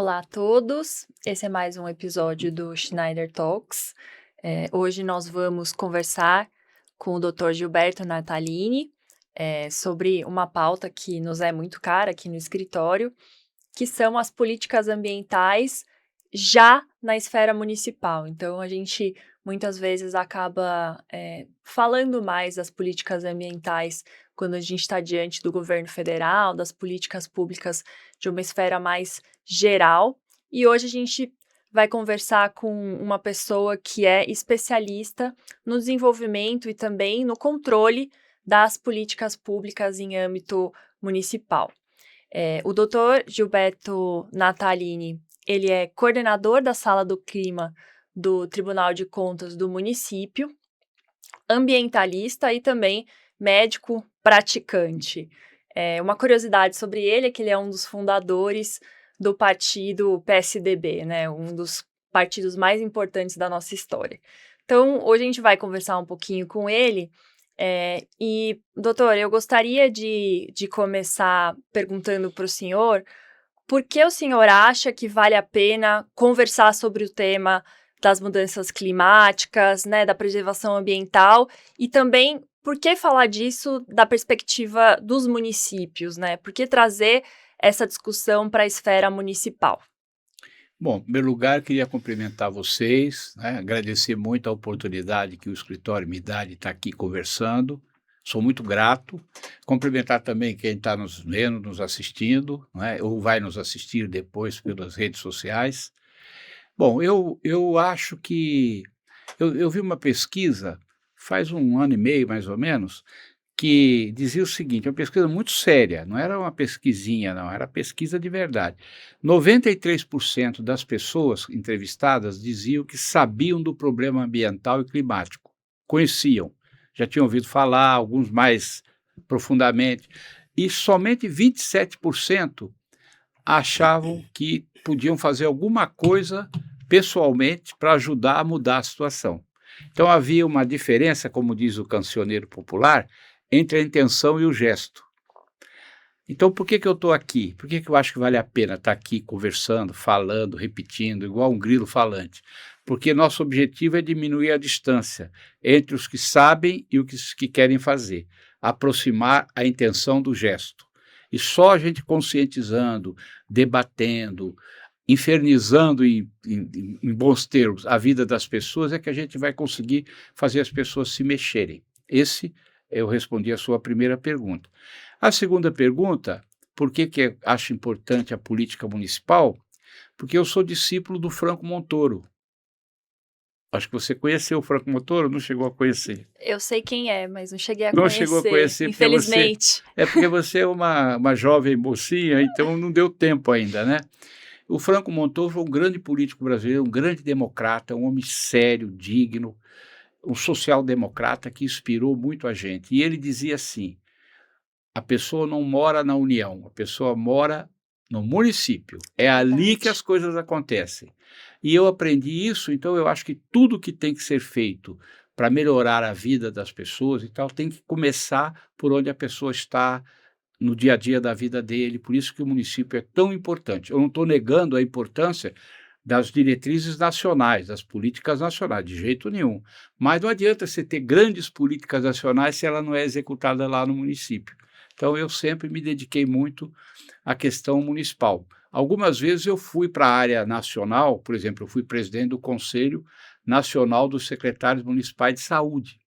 Olá a todos, esse é mais um episódio do Schneider Talks. Hoje nós vamos conversar com o Dr. Gilberto Natalini sobre uma pauta que nos é muito cara aqui no escritório, que são as políticas ambientais já na esfera municipal. Então, a gente muitas vezes acaba falando mais das políticas ambientais quando a gente está diante do governo federal, das políticas públicas de uma esfera mais geral. E hoje a gente vai conversar com uma pessoa que é especialista no desenvolvimento e também no controle das políticas públicas em âmbito municipal. O Dr. Gilberto Natalini, ele é coordenador da Sala do Clima do Tribunal de Contas do município, ambientalista e também médico praticante. Uma curiosidade sobre ele é que ele é um dos fundadores do partido PSDB, né, um dos partidos mais importantes da nossa história. Então, hoje a gente vai conversar um pouquinho com ele. E, doutor, eu gostaria de começar perguntando para o senhor por que o senhor acha que vale a pena conversar sobre o tema das mudanças climáticas, né, da preservação ambiental, e também por que falar disso da perspectiva dos municípios, né? Por que trazer essa discussão para a esfera municipal? Bom, em primeiro lugar, queria cumprimentar vocês, né, agradecer muito a oportunidade que o escritório me dá de estar aqui conversando. Sou muito grato. Cumprimentar também quem está nos vendo, nos assistindo, né, ou vai nos assistir depois pelas redes sociais. Bom, eu acho que eu vi uma pesquisa faz 1 ano e meio, mais ou menos, que dizia o seguinte, uma pesquisa muito séria, não era uma pesquisinha não, era pesquisa de verdade. 93% das pessoas entrevistadas diziam que sabiam do problema ambiental e climático, conheciam, já tinham ouvido falar, alguns mais profundamente, e somente 27% achavam que podiam fazer alguma coisa pessoalmente para ajudar a mudar a situação. Então havia uma diferença, como diz o cancioneiro popular, entre a intenção e o gesto. Então, por que eu estou aqui? Por que eu acho que vale a pena estar aqui conversando, falando, repetindo, igual um grilo falante? Porque nosso objetivo é diminuir a distância entre os que sabem e os que querem fazer, aproximar a intenção do gesto. E só a gente conscientizando, debatendo, infernizando em bons termos a vida das pessoas é que a gente vai conseguir fazer as pessoas se mexerem. Eu respondi a sua primeira pergunta. A segunda pergunta, por que eu acho importante a política municipal? Porque eu sou discípulo do Franco Montoro. Acho que você conheceu o Franco Montoro, não chegou a conhecer? Eu sei quem é, mas não cheguei a Não chegou a conhecer, conhecer infelizmente. porque você é uma jovem mocinha, então não deu tempo ainda, né? O Franco Montoro foi um grande político brasileiro, um grande democrata, um homem sério, digno, um social-democrata que inspirou muito a gente. E ele dizia assim, a pessoa não mora na União, a pessoa mora no município. É ali que as coisas acontecem. E eu aprendi isso, então eu acho que tudo que tem que ser feito para melhorar a vida das pessoas e tal, tem que começar por onde a pessoa está no dia a dia da vida dele, por isso que o município é tão importante. Eu não estou negando a importância das diretrizes nacionais, das políticas nacionais, de jeito nenhum. Mas não adianta você ter grandes políticas nacionais se ela não é executada lá no município. Então, eu sempre me dediquei muito à questão municipal. Algumas vezes eu fui para a área nacional, por exemplo, eu fui presidente do Conselho Nacional dos Secretários Municipais de Saúde.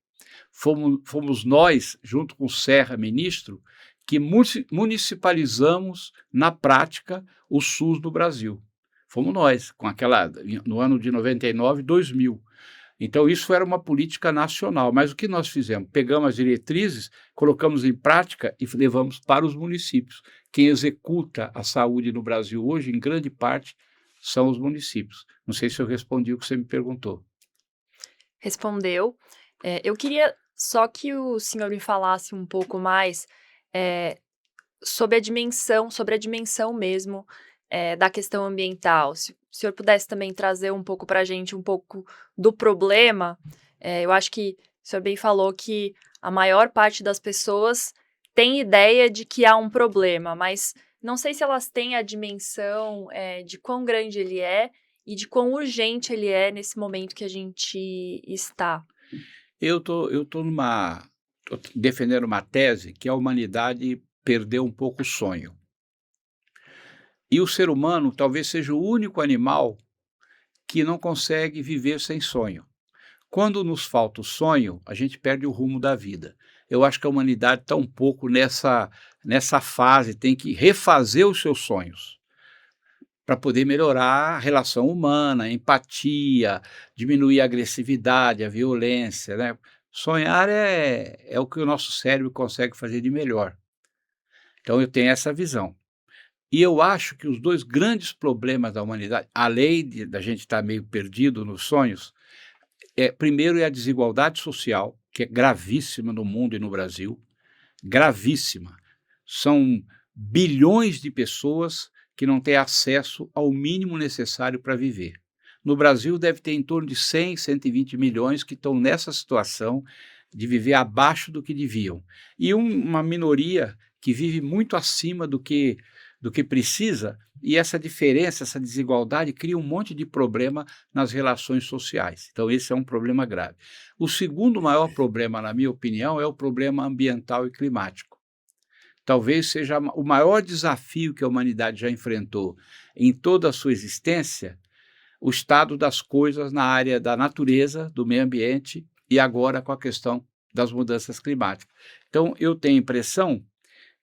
Fomos nós, junto com o Serra, ministro, que municipalizamos na prática o SUS do Brasil. Fomos nós, no ano de 99, 2000. Então, isso era uma política nacional, mas o que nós fizemos? Pegamos as diretrizes, colocamos em prática e levamos para os municípios. Quem executa a saúde no Brasil hoje, em grande parte, são os municípios. Não sei se eu respondi o que você me perguntou. Respondeu. Eu queria só que o senhor me falasse um pouco mais sobre a dimensão mesmo da questão ambiental. Se o senhor pudesse também trazer um pouco para a gente um pouco do problema, eu acho que o senhor bem falou que a maior parte das pessoas tem ideia de que há um problema, mas não sei se elas têm a dimensão de quão grande ele é e de quão urgente ele é nesse momento que a gente está. Tô defendendo uma tese que a humanidade perdeu um pouco o sonho. E o ser humano talvez seja o único animal que não consegue viver sem sonho. Quando nos falta o sonho, a gente perde o rumo da vida. Eu acho que a humanidade está um pouco nessa fase, tem que refazer os seus sonhos para poder melhorar a relação humana, a empatia, diminuir a agressividade, a violência, né? Sonhar é o que o nosso cérebro consegue fazer de melhor. Então eu tenho essa visão. E eu acho que os dois grandes problemas da humanidade, além da gente estar meio perdido nos sonhos, primeiro é a desigualdade social, que é gravíssima no mundo e no Brasil, gravíssima. São bilhões de pessoas que não têm acesso ao mínimo necessário para viver. No Brasil deve ter em torno de 100, 120 milhões que estão nessa situação de viver abaixo do que deviam. E uma minoria que vive muito acima do que precisa, e essa diferença, essa desigualdade cria um monte de problema nas relações sociais. Então esse é um problema grave. O segundo maior problema, na minha opinião, é o problema ambiental e climático. Talvez seja o maior desafio que a humanidade já enfrentou em toda a sua existência, o estado das coisas na área da natureza, do meio ambiente e agora com a questão das mudanças climáticas. Então eu tenho a impressão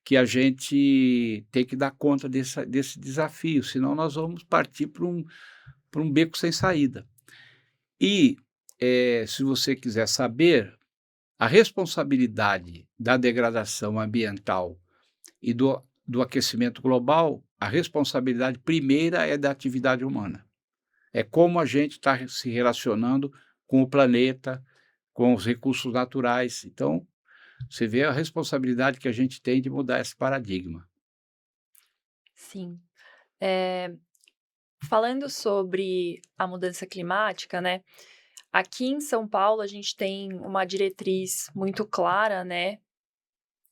que a gente tem que dar conta desse desafio, senão nós vamos partir para um beco sem saída. E, se você quiser saber, a responsabilidade da degradação ambiental e do aquecimento global, a responsabilidade primeira é da atividade humana. É como a gente está se relacionando com o planeta, com os recursos naturais. Então, você vê a responsabilidade que a gente tem de mudar esse paradigma. Sim. Falando sobre a mudança climática, né? Aqui em São Paulo a gente tem uma diretriz muito clara, né?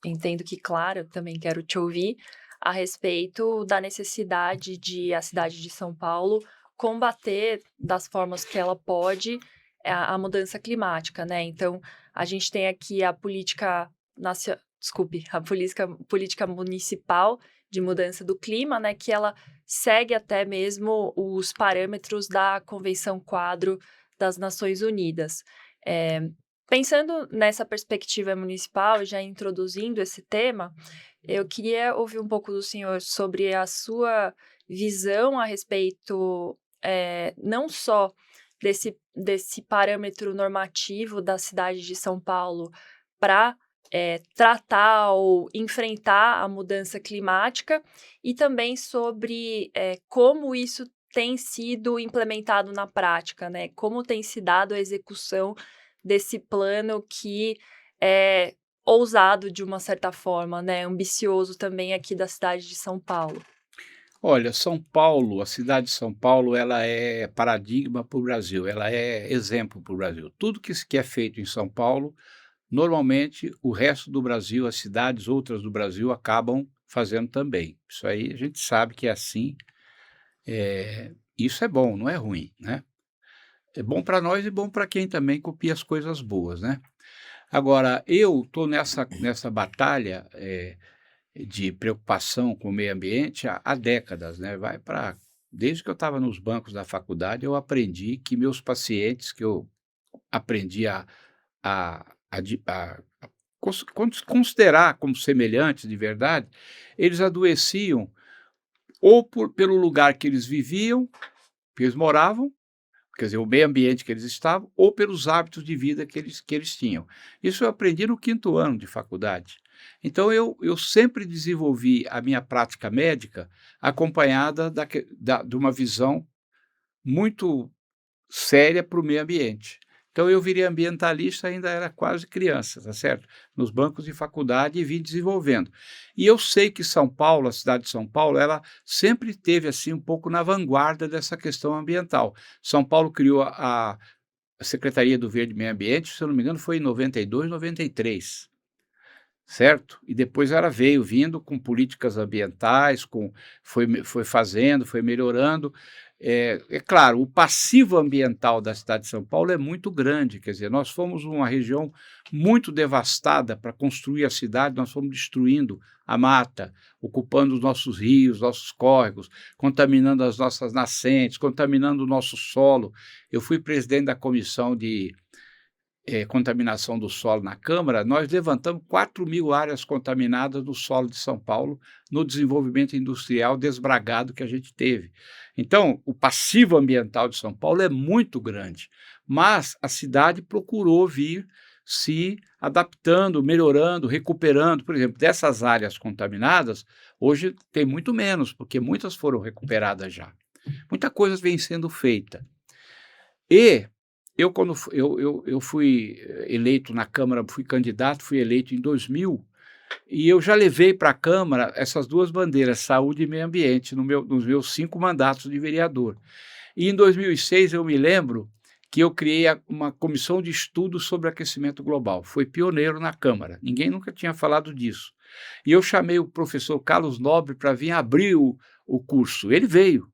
Entendo que clara, também quero te ouvir, a respeito da necessidade de a cidade de São Paulo combater das formas que ela pode a mudança climática, né? Então, a gente tem aqui a política política municipal de mudança do clima, né? Que ela segue até mesmo os parâmetros da Convenção Quadro das Nações Unidas. Pensando nessa perspectiva municipal, já introduzindo esse tema, eu queria ouvir um pouco do senhor sobre a sua visão a respeito, não só desse parâmetro normativo da cidade de São Paulo para tratar ou enfrentar a mudança climática, e também sobre como isso tem sido implementado na prática, né? Como tem se dado a execução desse plano que é ousado de uma certa forma, né, ambicioso também aqui da cidade de São Paulo. Olha, São Paulo, a cidade de São Paulo, ela é paradigma para o Brasil, ela é exemplo para o Brasil. Tudo que é feito em São Paulo, normalmente o resto do Brasil, as cidades outras do Brasil acabam fazendo também. Isso aí a gente sabe que é assim. Isso é bom, não é ruim, né? É bom para nós e bom para quem também copia as coisas boas, né? Agora, eu estou nessa batalha de preocupação com o meio ambiente há décadas, né? Desde que eu estava nos bancos da faculdade, eu aprendi que meus pacientes, que eu aprendi a considerar como semelhantes de verdade, eles adoeciam ou pelo lugar que eles viviam, que eles moravam, quer dizer, o meio ambiente que eles estavam, ou pelos hábitos de vida que eles tinham. Isso eu aprendi no 5º ano de faculdade. Então, eu sempre desenvolvi a minha prática médica acompanhada de uma visão muito séria para o meio ambiente. Então, eu virei ambientalista, ainda era quase criança, tá certo? Nos bancos de faculdade e vim desenvolvendo. E eu sei que São Paulo, a cidade de São Paulo, ela sempre esteve assim um pouco na vanguarda dessa questão ambiental. São Paulo criou a Secretaria do Verde e Meio Ambiente, se eu não me engano, foi em 92, 93. certo? E depois ela veio vindo com políticas ambientais, foi fazendo, foi melhorando. É claro, o passivo ambiental da cidade de São Paulo é muito grande, quer dizer, nós fomos uma região muito devastada para construir a cidade, nós fomos destruindo a mata, ocupando os nossos rios, nossos córregos, contaminando as nossas nascentes, contaminando o nosso solo. Eu fui presidente da comissão de contaminação do solo na Câmara. Nós levantamos 4.000 áreas contaminadas do solo de São Paulo no desenvolvimento industrial desbragado que a gente teve. Então, o passivo ambiental de São Paulo é muito grande, mas a cidade procurou vir se adaptando, melhorando, recuperando. Por exemplo, dessas áreas contaminadas, hoje tem muito menos, porque muitas foram recuperadas já. Muita coisa vem sendo feita. E quando eu fui eleito na Câmara, fui candidato, fui eleito em 2000, e eu já levei para a Câmara essas duas bandeiras, saúde e meio ambiente, nos meus 5 mandatos de vereador. E em 2006 eu me lembro que eu criei uma comissão de estudo sobre aquecimento global. Foi pioneiro na Câmara, ninguém nunca tinha falado disso. E eu chamei o professor Carlos Nobre para vir abrir o curso. Ele veio,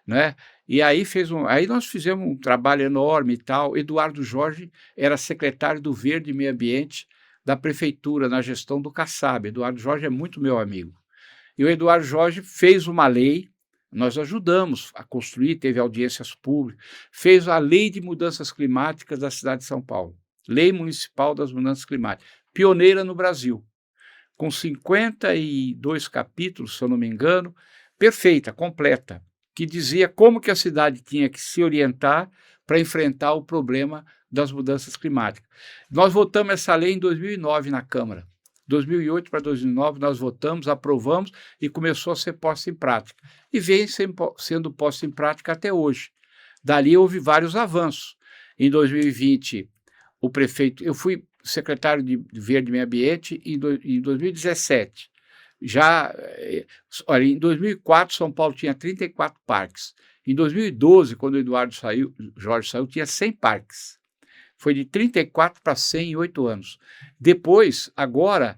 né? E aí nós fizemos um trabalho enorme e tal. Eduardo Jorge era secretário do Verde e Meio Ambiente da prefeitura na gestão do Kassab. Eduardo Jorge é muito meu amigo. E o Eduardo Jorge fez uma lei, nós ajudamos a construir, teve audiências públicas, fez a Lei de Mudanças Climáticas da cidade de São Paulo, Lei Municipal das Mudanças Climáticas, pioneira no Brasil, com 52 capítulos, se eu não me engano, perfeita, completa, que dizia como que a cidade tinha que se orientar para enfrentar o problema das mudanças climáticas. Nós votamos essa lei em 2009 na Câmara. 2008 para 2009 nós votamos, aprovamos e começou a ser posta em prática. E vem sendo posta em prática até hoje. Dali houve vários avanços. Em 2020, o prefeito... Eu fui secretário de Verde e Meio Ambiente em 2017. Olha, em 2004, São Paulo tinha 34 parques. Em 2012, quando o Eduardo Jorge saiu, tinha 100 parques. Foi de 34 para 100 em 8 anos. Depois, agora,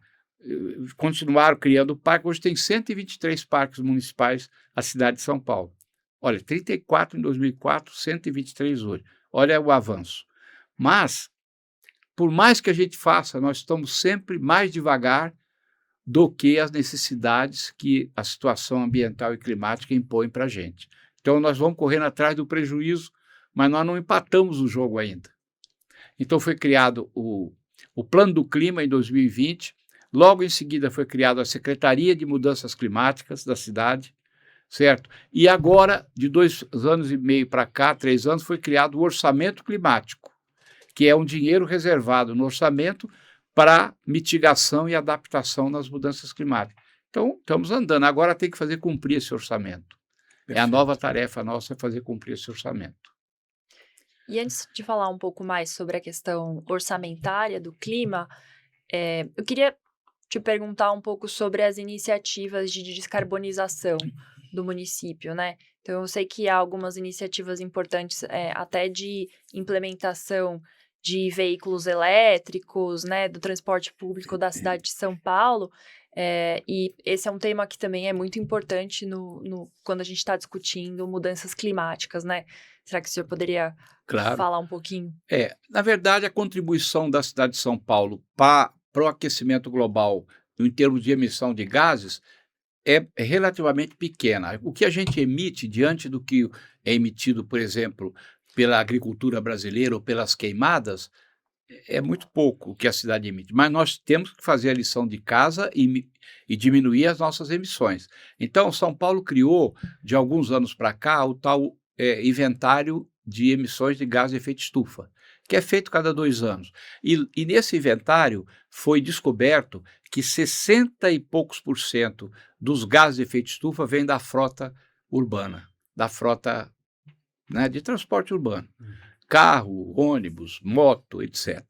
continuaram criando parque. Hoje tem 123 parques municipais a cidade de São Paulo. Olha, 34 em 2004, 123 hoje. Olha o avanço. Mas, por mais que a gente faça, nós estamos sempre mais devagar do que as necessidades que a situação ambiental e climática impõe para a gente. Então, nós vamos correndo atrás do prejuízo, mas nós não empatamos o jogo ainda. Então, foi criado o Plano do Clima em 2020, logo em seguida foi criada a Secretaria de Mudanças Climáticas da cidade, certo? E agora, de 2 anos e meio para cá, 3 anos, foi criado o Orçamento Climático, que é um dinheiro reservado no orçamento para mitigação e adaptação nas mudanças climáticas. Então, estamos andando. Agora tem que fazer cumprir esse orçamento. Perfeito. É a nova tarefa nossa, fazer cumprir esse orçamento. E antes de falar um pouco mais sobre a questão orçamentária do clima, eu queria te perguntar um pouco sobre as iniciativas de descarbonização do município, né? Então, eu sei que há algumas iniciativas importantes, até de implementação de veículos elétricos, né, do transporte público da cidade de São Paulo, e esse é um tema que também é muito importante quando a gente está discutindo mudanças climáticas, né? Será que o senhor poderia falar um pouquinho? Na verdade, a contribuição da cidade de São Paulo para o aquecimento global em termos de emissão de gases é relativamente pequena. O que a gente emite diante do que é emitido, por exemplo, pela agricultura brasileira ou pelas queimadas, é muito pouco o que a cidade emite. Mas nós temos que fazer a lição de casa e diminuir as nossas emissões. Então, São Paulo criou, de alguns anos para cá, o tal inventário de emissões de gás de efeito estufa, que é feito cada 2 anos. E nesse inventário foi descoberto que 60 e poucos % dos gases de efeito estufa vêm da frota urbana, da frota, né, de transporte urbano. Carro, ônibus, moto, etc.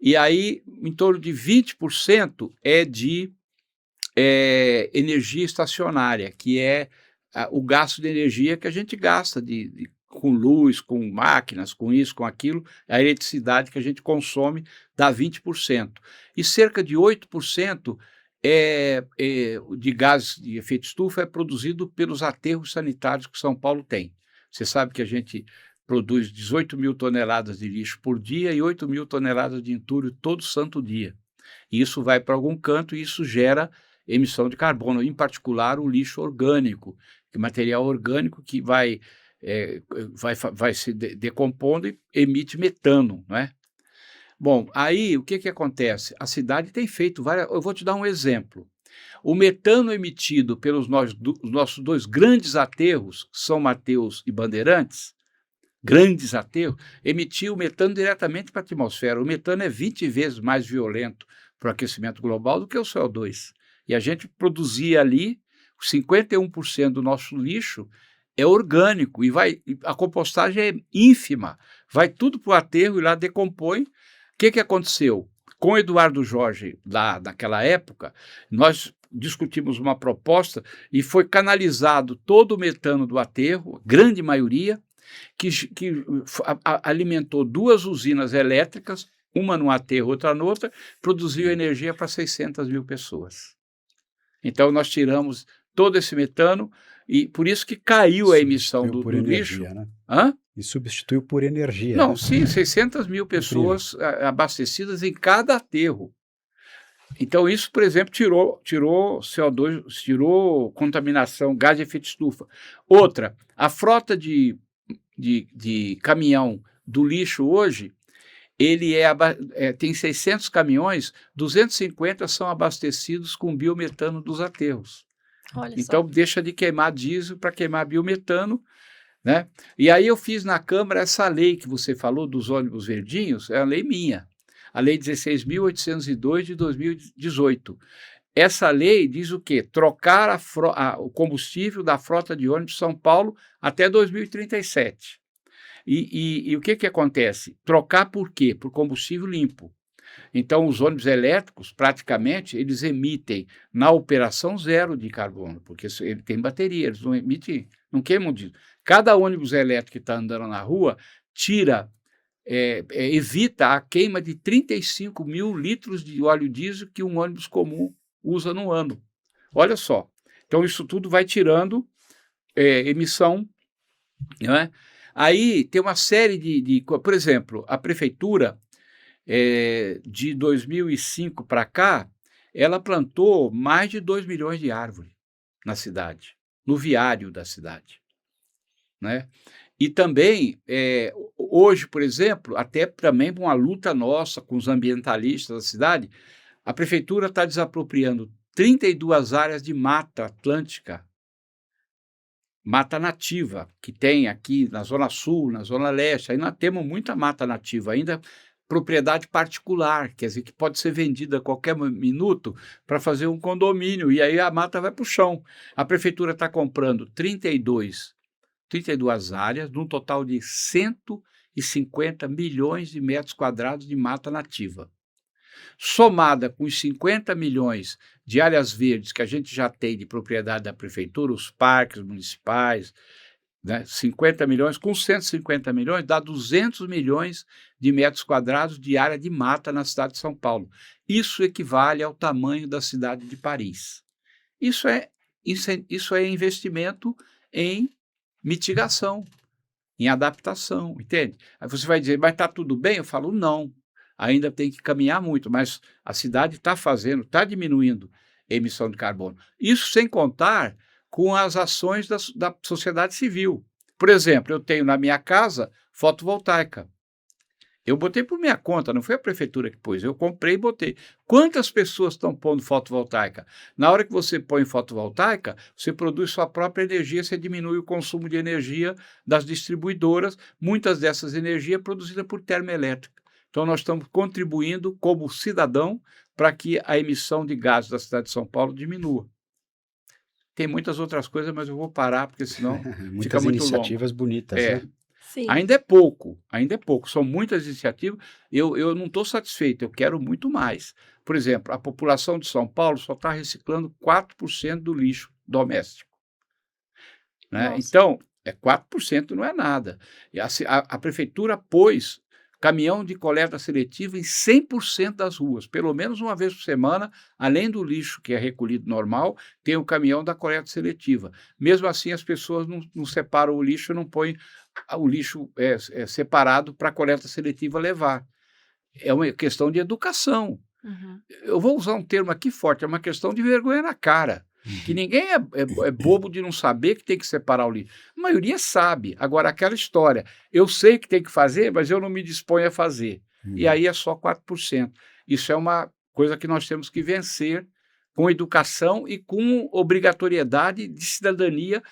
E aí, em torno de 20% é de energia estacionária, que é o gasto de energia que a gente gasta com luz, com máquinas, com isso, com aquilo, a eletricidade que a gente consome dá 20%. E cerca de 8% de gases de efeito estufa é produzido pelos aterros sanitários que São Paulo tem. Você sabe que a gente produz 18 mil toneladas de lixo por dia e 8 mil toneladas de entulho todo santo dia. E isso vai para algum canto e isso gera emissão de carbono, em particular o lixo orgânico, material orgânico que vai se decompondo e emite metano, não é? Bom, aí o que acontece? A cidade tem feito várias. Eu vou te dar um exemplo. O metano emitido pelos nossos dois grandes aterros, São Mateus e Bandeirantes, grandes aterros, emitiu o metano diretamente para a atmosfera. O metano é 20 vezes mais violento para o aquecimento global do que o CO2. E a gente produzia ali 51% do nosso lixo é orgânico e a compostagem é ínfima. Vai tudo para o aterro e lá decompõe. O que aconteceu? Com o Eduardo Jorge, lá naquela época, nós discutimos uma proposta e foi canalizado todo o metano do aterro, grande maioria, que alimentou 2 usinas elétricas, uma no aterro, outra na outra, produziu energia para 600 mil pessoas. Então, nós tiramos todo esse metano e por isso que caiu a emissão do lixo. Né? Hã? E substituiu por energia. Não, né? sim, 600 mil pessoas abastecidas em cada aterro. Então, isso, por exemplo, tirou CO2, tirou contaminação, gás de efeito estufa. Outra, a frota de caminhão do lixo hoje, ele tem 600 caminhões, 250 são abastecidos com biometano dos aterros. Olha então, só. deixa de queimar diesel para queimar biometano, né? E aí eu fiz na Câmara essa lei que você falou dos ônibus verdinhos, é a lei minha, a Lei 16.802 de 2018. Essa lei diz o quê? Trocar o combustível da frota de ônibus de São Paulo até 2037. E o que acontece? Trocar por quê? Por combustível limpo. Então, os ônibus elétricos, praticamente, eles emitem na operação 0 de carbono, porque ele tem bateria, eles não emitem, não queimam diesel. Cada ônibus elétrico que está andando na rua evita a queima de 35 mil litros de óleo diesel que um ônibus comum usa no ano. Olha só. Então, isso tudo vai tirando emissão, não é? Aí tem uma série por exemplo, a prefeitura, de 2005 para cá, ela plantou mais de 2 milhões de árvores na cidade, no viário da cidade, né? E também, hoje, por exemplo, até também uma luta nossa com os ambientalistas da cidade, a prefeitura está desapropriando 32 áreas de mata atlântica, mata nativa, que tem aqui na Zona Sul, na Zona Leste. Aí nós temos muita mata nativa ainda, propriedade particular, quer dizer, que pode ser vendida a qualquer minuto para fazer um condomínio, e aí a mata vai para o chão. A prefeitura está comprando 32 áreas, num total de 150 milhões de metros quadrados de mata nativa. Somada com os 50 milhões de áreas verdes que a gente já tem de propriedade da prefeitura, os parques municipais, né, 50 milhões, com 150 milhões, dá 200 milhões de metros quadrados de área de mata na cidade de São Paulo. Isso equivale ao tamanho da cidade de Paris. Isso é investimento em mitigação, em adaptação, entende? Aí você vai dizer, mas está tudo bem? Eu falo, não, ainda tem que caminhar muito, mas a cidade está diminuindo a emissão de carbono. Isso sem contar com as ações da sociedade civil. Por exemplo, eu tenho na minha casa fotovoltaica. Eu botei por minha conta, não foi a prefeitura que pôs, eu comprei e botei. Quantas pessoas estão pondo fotovoltaica? Na hora que você põe fotovoltaica, você produz sua própria energia, você diminui o consumo de energia das distribuidoras, muitas dessas energias produzidas por termoelétrica. Então, nós estamos contribuindo como cidadão para que a emissão de gases da cidade de São Paulo diminua. Tem muitas outras coisas, mas eu vou parar, porque senão fica muito longo. Iniciativas bonitas, né? Sim. Ainda é pouco, são muitas iniciativas, eu não estou satisfeito, eu quero muito mais. Por exemplo, a população de São Paulo só está reciclando 4% do lixo doméstico. Né? Então, 4% não é nada. E a prefeitura pôs caminhão de coleta seletiva em 100% das ruas, pelo menos uma vez por semana, além do lixo que é recolhido normal, tem o caminhão da coleta seletiva. Mesmo assim, as pessoas não separam o lixo, não põem o lixo separado para a coleta seletiva levar. É uma questão de educação. Uhum. Eu vou usar um termo aqui forte, é uma questão de vergonha na cara. Que ninguém é bobo de não saber que tem que separar o lixo. A maioria sabe. Agora, aquela história, eu sei que tem que fazer, mas eu não me disponho a fazer. E aí é só 4%. Isso é uma coisa que nós temos que vencer com educação e com obrigatoriedade de cidadania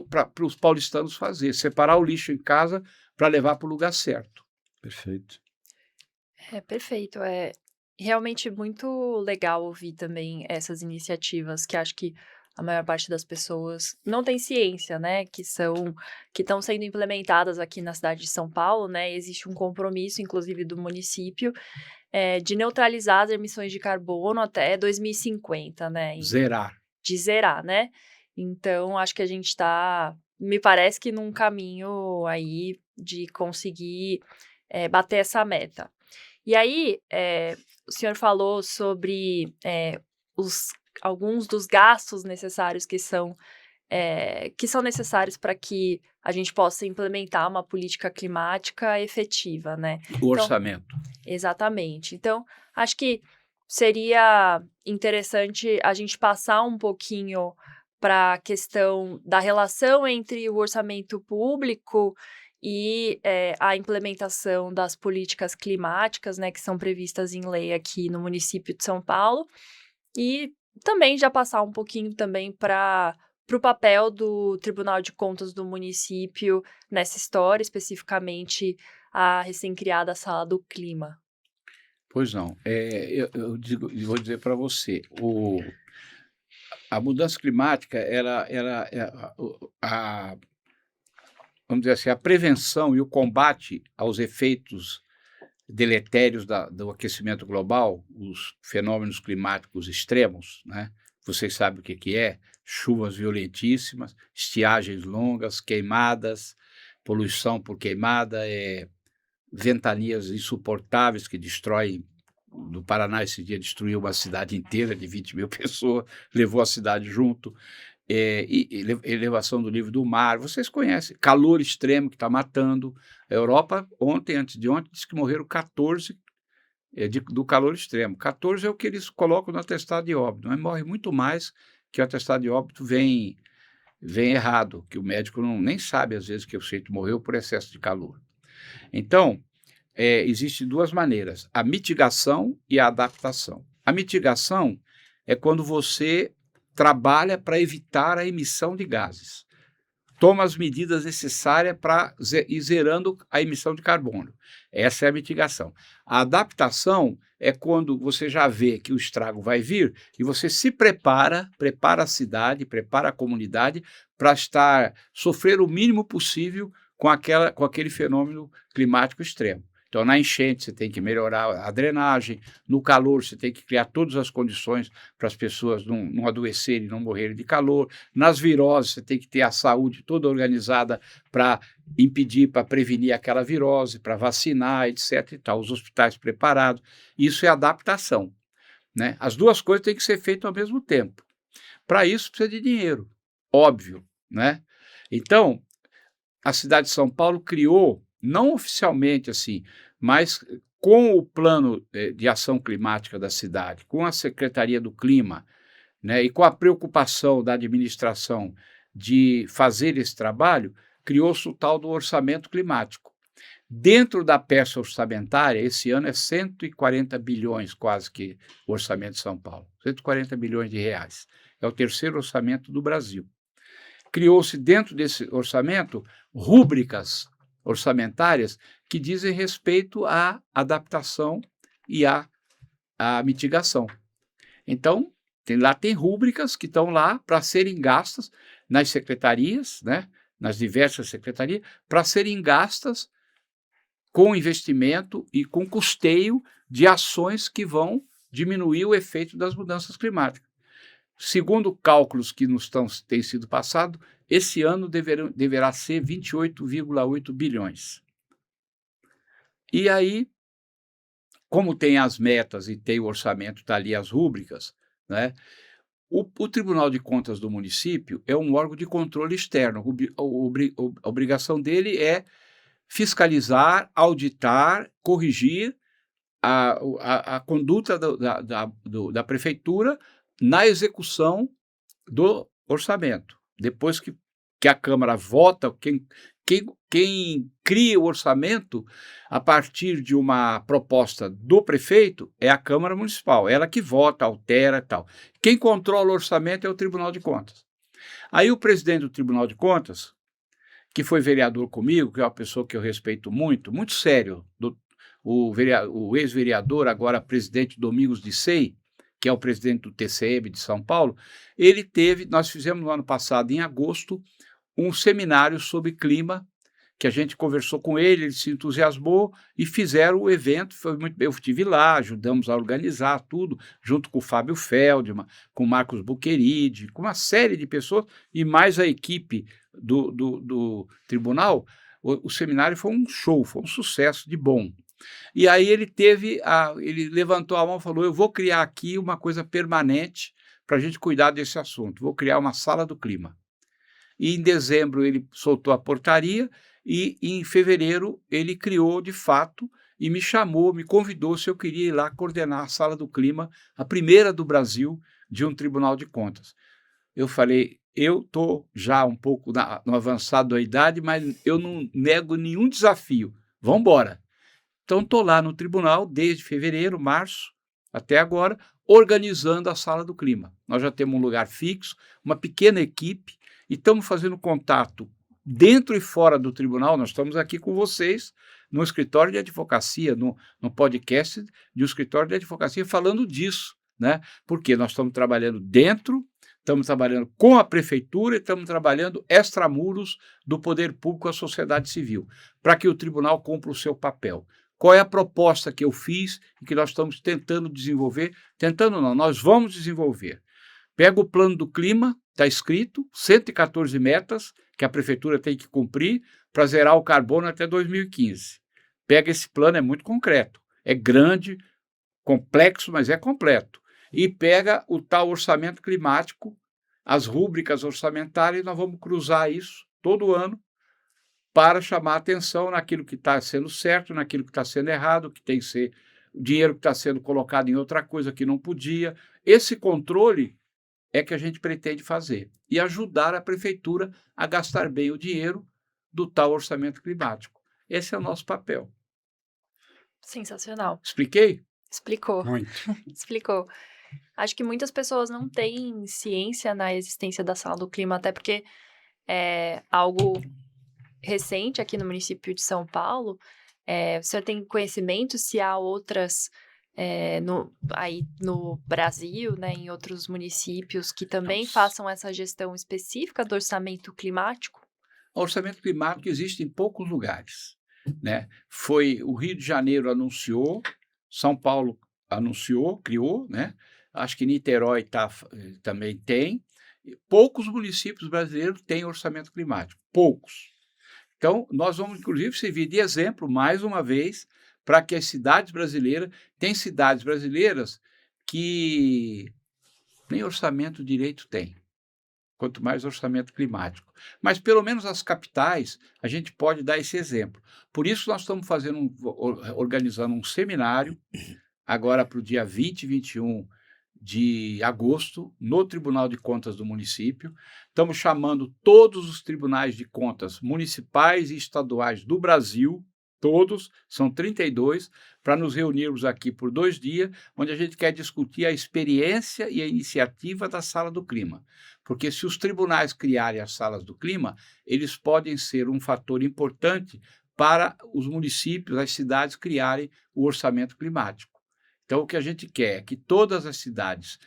para os paulistanos fazer. Separar o lixo em casa para levar para o lugar certo. Perfeito. Perfeito. É realmente muito legal ouvir também essas iniciativas que acho que a maior parte das pessoas não tem ciência, né, que estão sendo implementadas aqui na cidade de São Paulo, né? Existe um compromisso, inclusive, do município, de neutralizar as emissões de carbono até 2050, né? De zerar, né? Então, acho que a gente está, me parece que num caminho aí de conseguir bater essa meta. E aí, o senhor falou sobre alguns dos gastos necessários que são necessários para que a gente possa implementar uma política climática efetiva, né? O orçamento. Exatamente. Então, acho que seria interessante a gente passar um pouquinho para a questão da relação entre o orçamento público e a implementação das políticas climáticas, né, que são previstas em lei aqui no município de São Paulo, e também já passar um pouquinho também para o papel do Tribunal de Contas do município nessa história, especificamente a recém-criada Sala do Clima. Pois não. Eu vou dizer para você, a mudança climática, vamos dizer assim, a prevenção e o combate aos efeitos deletérios do aquecimento global, os fenômenos climáticos extremos, né? Vocês sabem o que é? Chuvas violentíssimas, estiagens longas, queimadas, poluição por queimada, ventanias insuportáveis que destroem. No Paraná, esse dia destruiu uma cidade inteira de 20 mil pessoas, levou a cidade junto. Elevação do nível do mar, vocês conhecem, calor extremo que está matando. A Europa, antes de ontem, disse que morreram 14 do calor extremo. 14 é o que eles colocam no atestado de óbito, mas morre muito mais que o atestado de óbito vem errado, que o médico nem sabe, às vezes, que o sujeito morreu por excesso de calor. Então, existem duas maneiras, a mitigação e a adaptação. A mitigação é quando você trabalha para evitar a emissão de gases. Toma as medidas necessárias para ir zerando a emissão de carbono. Essa é a mitigação. A adaptação é quando você já vê que o estrago vai vir e você se prepara a cidade, prepara a comunidade para sofrer o mínimo possível com aquele fenômeno climático extremo. Então, na enchente, você tem que melhorar a drenagem, no calor, você tem que criar todas as condições para as pessoas não adoecerem, não morrerem de calor. Nas viroses, você tem que ter a saúde toda organizada para impedir, para prevenir aquela virose, para vacinar, etc. E tal. Os hospitais preparados. Isso é adaptação, né? As duas coisas têm que ser feitas ao mesmo tempo. Para isso, precisa de dinheiro, óbvio, né? Então, a cidade de São Paulo criou, não oficialmente assim, mas com o plano de ação climática da cidade, com a Secretaria do Clima, né, e com a preocupação da administração de fazer esse trabalho, criou-se o tal do orçamento climático. Dentro da peça orçamentária, esse ano é 140 bilhões quase que o orçamento de São Paulo, 140 bilhões de reais. É o terceiro orçamento do Brasil. Criou-se dentro desse orçamento rúbricas orçamentárias que dizem respeito à adaptação e à mitigação. Então, lá tem rúbricas que estão lá para serem gastas nas secretarias, né, nas diversas secretarias, para serem gastas com investimento e com custeio de ações que vão diminuir o efeito das mudanças climáticas. segundo cálculos que têm sido passados, esse ano deverá ser 28,8 bilhões. E aí, como tem as metas e tem o orçamento, está ali as rúbricas, né? O Tribunal de Contas do município é um órgão de controle externo. A obrigação dele é fiscalizar, auditar, corrigir a conduta da prefeitura na execução do orçamento. Depois que a Câmara vota, quem cria o orçamento a partir de uma proposta do prefeito é a Câmara Municipal, ela que vota, altera e tal. Quem controla o orçamento é o Tribunal de Contas. Aí o presidente do Tribunal de Contas, que foi vereador comigo, que é uma pessoa que eu respeito muito, muito sério, o ex-vereador, agora presidente Domingos de Sei, que é o presidente do TCM de São Paulo, nós fizemos no ano passado, em agosto, um seminário sobre clima, que a gente conversou com ele se entusiasmou e fizeram o evento, foi muito bem, eu estive lá, ajudamos a organizar tudo, junto com o Fábio Feldman, com o Marcos Buqueride, com uma série de pessoas, e mais a equipe do tribunal. O seminário foi um show, foi um sucesso de bom. E aí ele levantou a mão e falou, eu vou criar aqui uma coisa permanente para a gente cuidar desse assunto, vou criar uma sala do clima. E em dezembro ele soltou a portaria e em fevereiro ele criou de fato e me chamou, me convidou se eu queria ir lá coordenar a sala do clima, a primeira do Brasil de um Tribunal de Contas. Eu falei, eu estou já um pouco no avançado da idade, mas eu não nego nenhum desafio, vamos embora. Então estou lá no tribunal desde fevereiro, março, até agora, organizando a sala do clima. Nós já temos um lugar fixo, uma pequena equipe, e estamos fazendo contato dentro e fora do tribunal. Nós estamos aqui com vocês no escritório de advocacia, no podcast de um escritório de advocacia falando disso, né? Porque nós estamos trabalhando dentro, estamos trabalhando com a prefeitura e estamos trabalhando extramuros do poder público à sociedade civil, para que o tribunal cumpra o seu papel. Qual é a proposta que eu fiz e que nós estamos tentando desenvolver? Tentando não, nós vamos desenvolver. Pega o plano do clima, está escrito, 114 metas que a prefeitura tem que cumprir para zerar o carbono até 2015. Pega esse plano, é muito concreto, é grande, complexo, mas é completo. E pega o tal orçamento climático, as rúbricas orçamentárias, e nós vamos cruzar isso todo ano para chamar a atenção naquilo que está sendo certo, naquilo que está sendo errado, que tem que ser o dinheiro que está sendo colocado em outra coisa que não podia. Esse controle é que a gente pretende fazer e ajudar a prefeitura a gastar bem o dinheiro do tal orçamento climático. Esse é o nosso papel. Sensacional. Expliquei? Explicou. Muito. Explicou. Acho que muitas pessoas não têm ciência na existência da sala do clima, até porque é algo recente aqui no município de São Paulo. O senhor tem conhecimento se há outras aí no Brasil, né, em outros municípios que também façam essa gestão específica do orçamento climático? O orçamento climático existe em poucos lugares, né? O Rio de Janeiro anunciou, São Paulo anunciou, criou, né? Acho que Niterói também tem. Poucos municípios brasileiros têm orçamento climático, poucos. Então, nós vamos, inclusive, servir de exemplo, mais uma vez, para que as cidades brasileiras, tem cidades brasileiras que nem orçamento direito tem, quanto mais orçamento climático. Mas, pelo menos as capitais, a gente pode dar esse exemplo. Por isso, nós estamos organizando um seminário, agora para o dia 20 e 21 de agosto, no Tribunal de Contas do município. Estamos chamando todos os tribunais de contas municipais e estaduais do Brasil, todos, são 32, para nos reunirmos aqui por 2 dias, onde a gente quer discutir a experiência e a iniciativa da Sala do Clima. Porque se os tribunais criarem as salas do clima, eles podem ser um fator importante para os municípios, as cidades criarem o orçamento climático. Então, o que a gente quer é que todas as cidades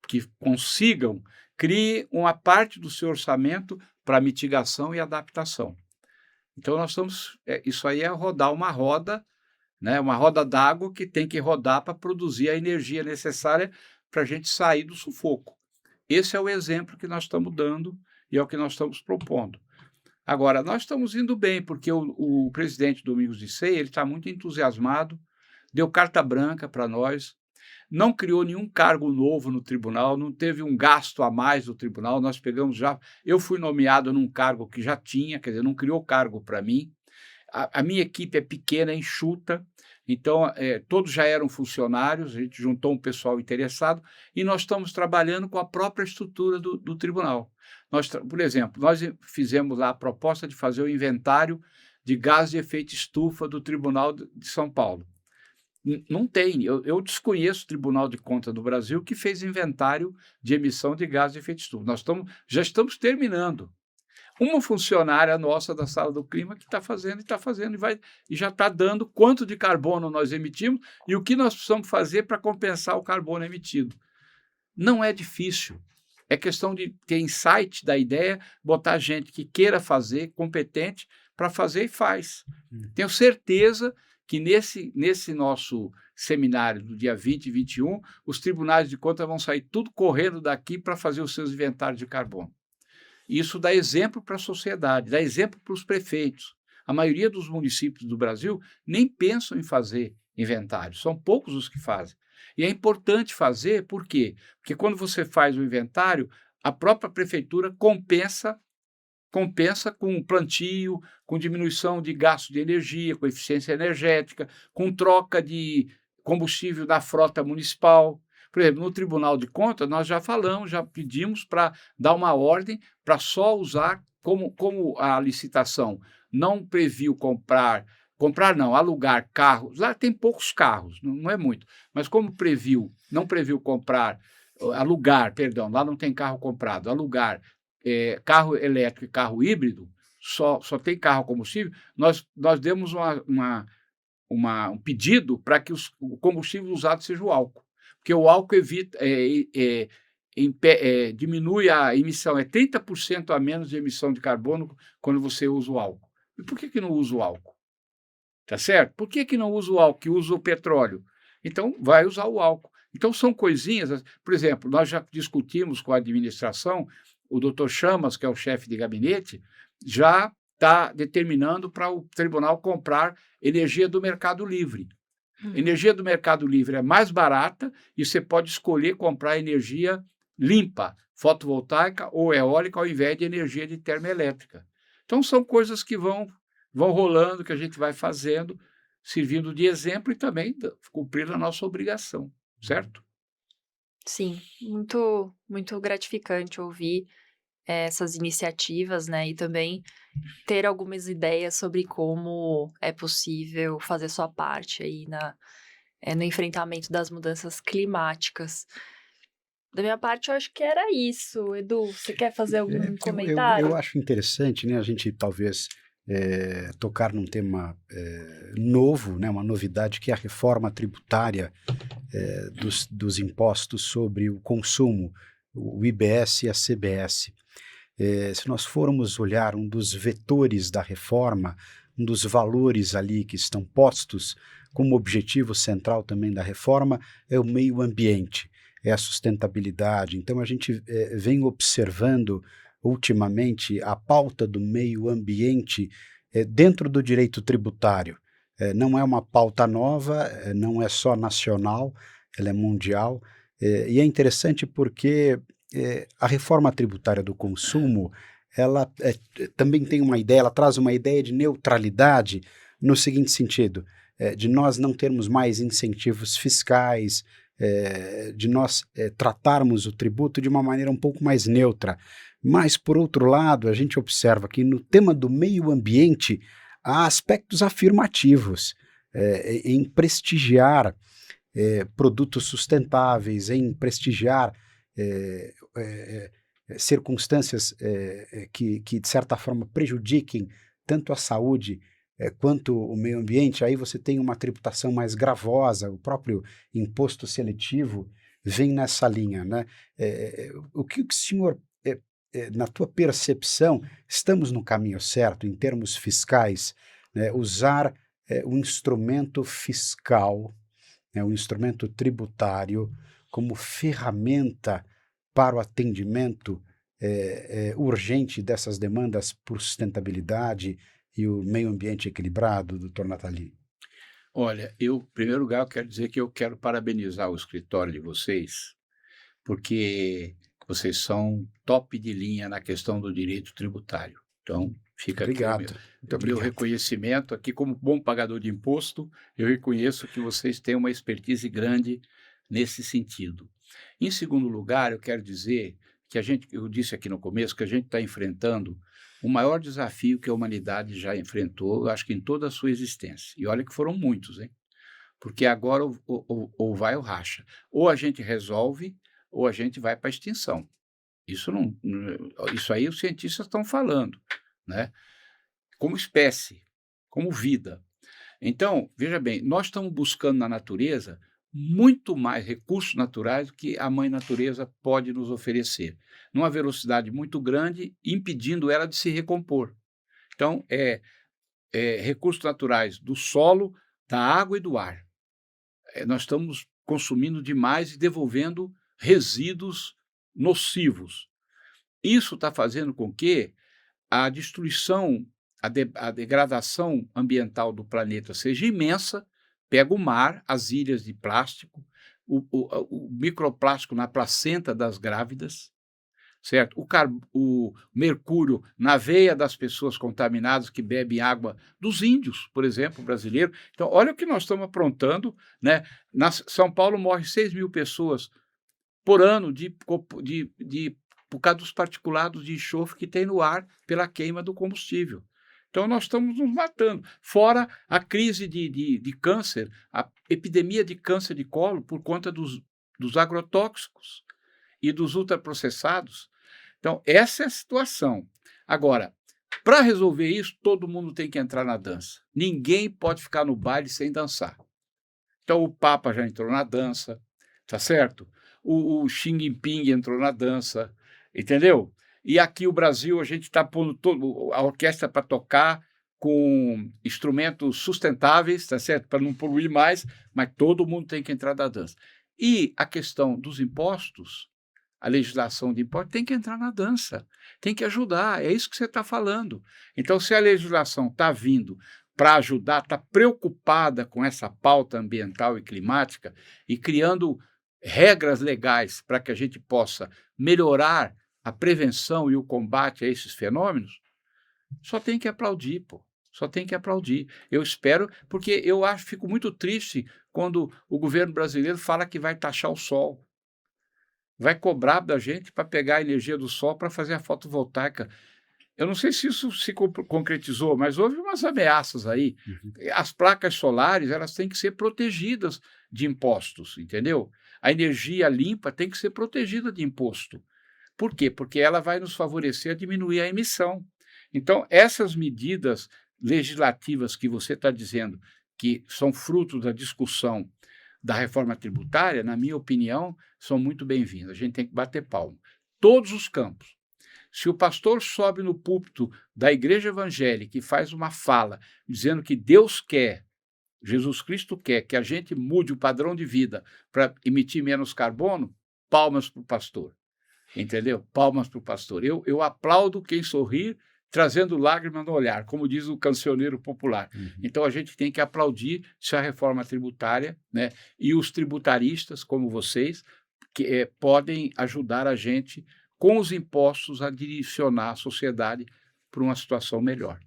que consigam criem uma parte do seu orçamento para mitigação e adaptação. Então, isso aí é rodar uma roda, né, uma roda d'água que tem que rodar para produzir a energia necessária para a gente sair do sufoco. Esse é o exemplo que nós estamos dando e é o que nós estamos propondo. Agora, nós estamos indo bem, porque o presidente Domingos de Ceia, ele está muito entusiasmado, deu carta branca para nós, não criou nenhum cargo novo no tribunal, não teve um gasto a mais no tribunal, nós pegamos já, eu fui nomeado num cargo que já tinha, quer dizer, não criou cargo para mim, a minha equipe é pequena, enxuta, então todos já eram funcionários, a gente juntou um pessoal interessado e nós estamos trabalhando com a própria estrutura do tribunal. Por exemplo, nós fizemos lá a proposta de fazer o inventário de gás de efeito estufa do Tribunal de São Paulo. Não tem, eu desconheço o Tribunal de Contas do Brasil que fez inventário de emissão de gás de efeito estufa. Já estamos terminando. Uma funcionária nossa da Sala do Clima que está fazendo e já está dando quanto de carbono nós emitimos e o que nós precisamos fazer para compensar o carbono emitido. Não é difícil. É questão de ter insight da ideia, botar gente que queira fazer, competente, para fazer e faz. Tenho certeza que nesse nosso seminário do dia 20 e 21, os tribunais de contas vão sair tudo correndo daqui para fazer os seus inventários de carbono. Isso dá exemplo para a sociedade, dá exemplo para os prefeitos. A maioria dos municípios do Brasil nem pensam em fazer inventário, são poucos os que fazem. E é importante fazer, por quê? Porque quando você faz o inventário, a própria prefeitura compensa com plantio, com diminuição de gasto de energia, com eficiência energética, com troca de combustível da frota municipal. Por exemplo, no Tribunal de Contas, nós já falamos, já pedimos para dar uma ordem para só usar, como a licitação não previu alugar carros, lá tem poucos carros, não é muito, mas como não previu lá não tem carro comprado, alugar carro elétrico e carro híbrido, só tem carro a combustível, nós demos um pedido para que o combustível usado seja o álcool, porque o álcool diminui a emissão, 30% a menos de emissão de carbono quando você usa o álcool. E por que não usa o álcool? Tá certo? Por que não usa o álcool, que usa o petróleo? Então, vai usar o álcool. Então, são coisinhas, por exemplo, nós já discutimos com a administração, o doutor Chamas, que é o chefe de gabinete, já está determinando para o tribunal comprar energia do Mercado Livre. Energia do Mercado Livre é mais barata e você pode escolher comprar energia limpa, fotovoltaica ou eólica, ao invés de energia de termoelétrica. Então, são coisas que vão rolando, que a gente vai fazendo, servindo de exemplo e também cumprindo a nossa obrigação, certo? Sim, muito, muito gratificante ouvir essas iniciativas, né? E também ter algumas ideias sobre como é possível fazer sua parte aí no enfrentamento das mudanças climáticas. Da minha parte, eu acho que era isso. Edu, você quer fazer algum comentário? Eu acho interessante, né, a gente talvez tocar num tema novo, né, uma novidade, que é a reforma tributária dos impostos sobre o consumo, o IBS e a CBS. Se nós formos olhar um dos vetores da reforma, um dos valores ali que estão postos como objetivo central também da reforma, é o meio ambiente, é a sustentabilidade. Então, a gente vem observando ultimamente a pauta do meio ambiente dentro do direito tributário. Não é uma pauta nova, não é só nacional, ela é mundial, e é interessante porque a reforma tributária do consumo, ela também tem uma ideia, ela traz uma ideia de neutralidade no seguinte sentido, de nós não termos mais incentivos fiscais, de nós tratarmos o tributo de uma maneira um pouco mais neutra. Mas, por outro lado, a gente observa que no tema do meio ambiente há aspectos afirmativos em prestigiar produtos sustentáveis, em prestigiar circunstâncias que, de certa forma, prejudiquem tanto a saúde quanto o meio ambiente. Aí você tem uma tributação mais gravosa, o próprio imposto seletivo vem nessa linha, né? O que o senhor, na tua percepção, estamos no caminho certo em termos fiscais, né? Usar o instrumento fiscal, o instrumento tributário, como ferramenta para o atendimento urgente dessas demandas por sustentabilidade e o meio ambiente equilibrado, doutor Natalini? Olha, em primeiro lugar, eu quero dizer que eu quero parabenizar o escritório de vocês, porque vocês são top de linha na questão do direito tributário. Então, fica aqui Obrigado. Muito o meu obrigado. reconhecimento aqui como bom pagador de imposto, eu reconheço que vocês têm uma expertise grande nesse sentido. Em segundo lugar, eu quero dizer que eu disse aqui no começo, que a gente está enfrentando o maior desafio que a humanidade já enfrentou, eu acho que em toda a sua existência. E olha que foram muitos, hein? Porque agora ou vai ou racha. Ou a gente resolve, ou a gente vai para a extinção. Isso aí os cientistas estão falando, né? Como espécie, como vida. Então, veja bem, nós estamos buscando na natureza muito mais recursos naturais do que a mãe natureza pode nos oferecer, numa velocidade muito grande, impedindo ela de se recompor. Então, recursos naturais do solo, da água e do ar. Nós estamos consumindo demais e devolvendo resíduos nocivos. Isso está fazendo com que a destruição, a degradação ambiental do planeta seja imensa, pega o mar, as ilhas de plástico, o microplástico na placenta das grávidas, certo? O mercúrio na veia das pessoas contaminadas que bebem água dos índios, por exemplo, brasileiro. Então, olha o que nós estamos aprontando, né? São Paulo morre 6.000 pessoas por ano por causa dos particulados de enxofre que tem no ar pela queima do combustível. Então, nós estamos nos matando. Fora a crise de câncer, a epidemia de câncer de colo por conta dos agrotóxicos e dos ultraprocessados. Então, essa é a situação. Agora, para resolver isso, todo mundo tem que entrar na dança. Ninguém pode ficar no baile sem dançar. Então, o Papa já entrou na dança, tá certo? O Xi Jinping entrou na dança, entendeu? E aqui o Brasil, a gente está pondo a orquestra para tocar com instrumentos sustentáveis, tá certo? Para não poluir mais, mas todo mundo tem que entrar na dança. E a questão dos impostos, a legislação de impostos, tem que entrar na dança, tem que ajudar, é isso que você está falando. Então, se a legislação está vindo para ajudar, está preocupada com essa pauta ambiental e climática e criando regras legais para que a gente possa melhorar a prevenção e o combate a esses fenômenos, só tem que aplaudir, pô. Só tem que aplaudir. Eu espero, porque fico muito triste quando o governo brasileiro fala que vai taxar o sol. Vai cobrar da gente para pegar a energia do sol para fazer a fotovoltaica. Eu não sei se isso se concretizou, mas houve umas ameaças aí. Uhum. As placas solares, elas têm que ser protegidas de impostos, entendeu? A energia limpa tem que ser protegida de imposto. Por quê? Porque ela vai nos favorecer a diminuir a emissão. Então, essas medidas legislativas que você está dizendo que são fruto da discussão da reforma tributária, na minha opinião, são muito bem-vindas. A gente tem que bater palma. Todos os campos. Se o pastor sobe no púlpito da igreja evangélica e faz uma fala dizendo que Deus quer, Jesus Cristo quer que a gente mude o padrão de vida para emitir menos carbono, palmas para o pastor. Entendeu? Palmas para o pastor. Eu aplaudo quem sorrir, trazendo lágrimas no olhar, como diz o cancioneiro popular. Uhum. Então, a gente tem que aplaudir se a reforma tributária, né, e os tributaristas, como vocês, que podem ajudar a gente com os impostos a direcionar a sociedade para uma situação melhor.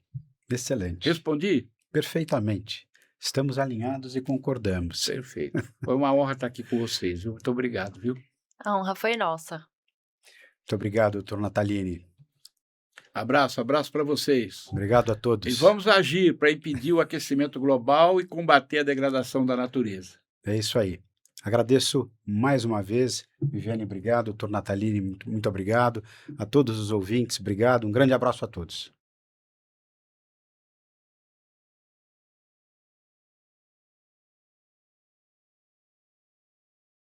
Excelente. Respondi? Perfeitamente. Estamos alinhados e concordamos. Perfeito. Foi uma honra estar aqui com vocês, viu? Muito obrigado, viu? A honra foi nossa. Muito obrigado, doutor Natalini. Abraço para vocês. Obrigado a todos. E vamos agir para impedir o aquecimento global e combater a degradação da natureza. É isso aí. Agradeço mais uma vez, Viviane, obrigado, doutor Natalini, muito obrigado. A todos os ouvintes, obrigado. Um grande abraço a todos.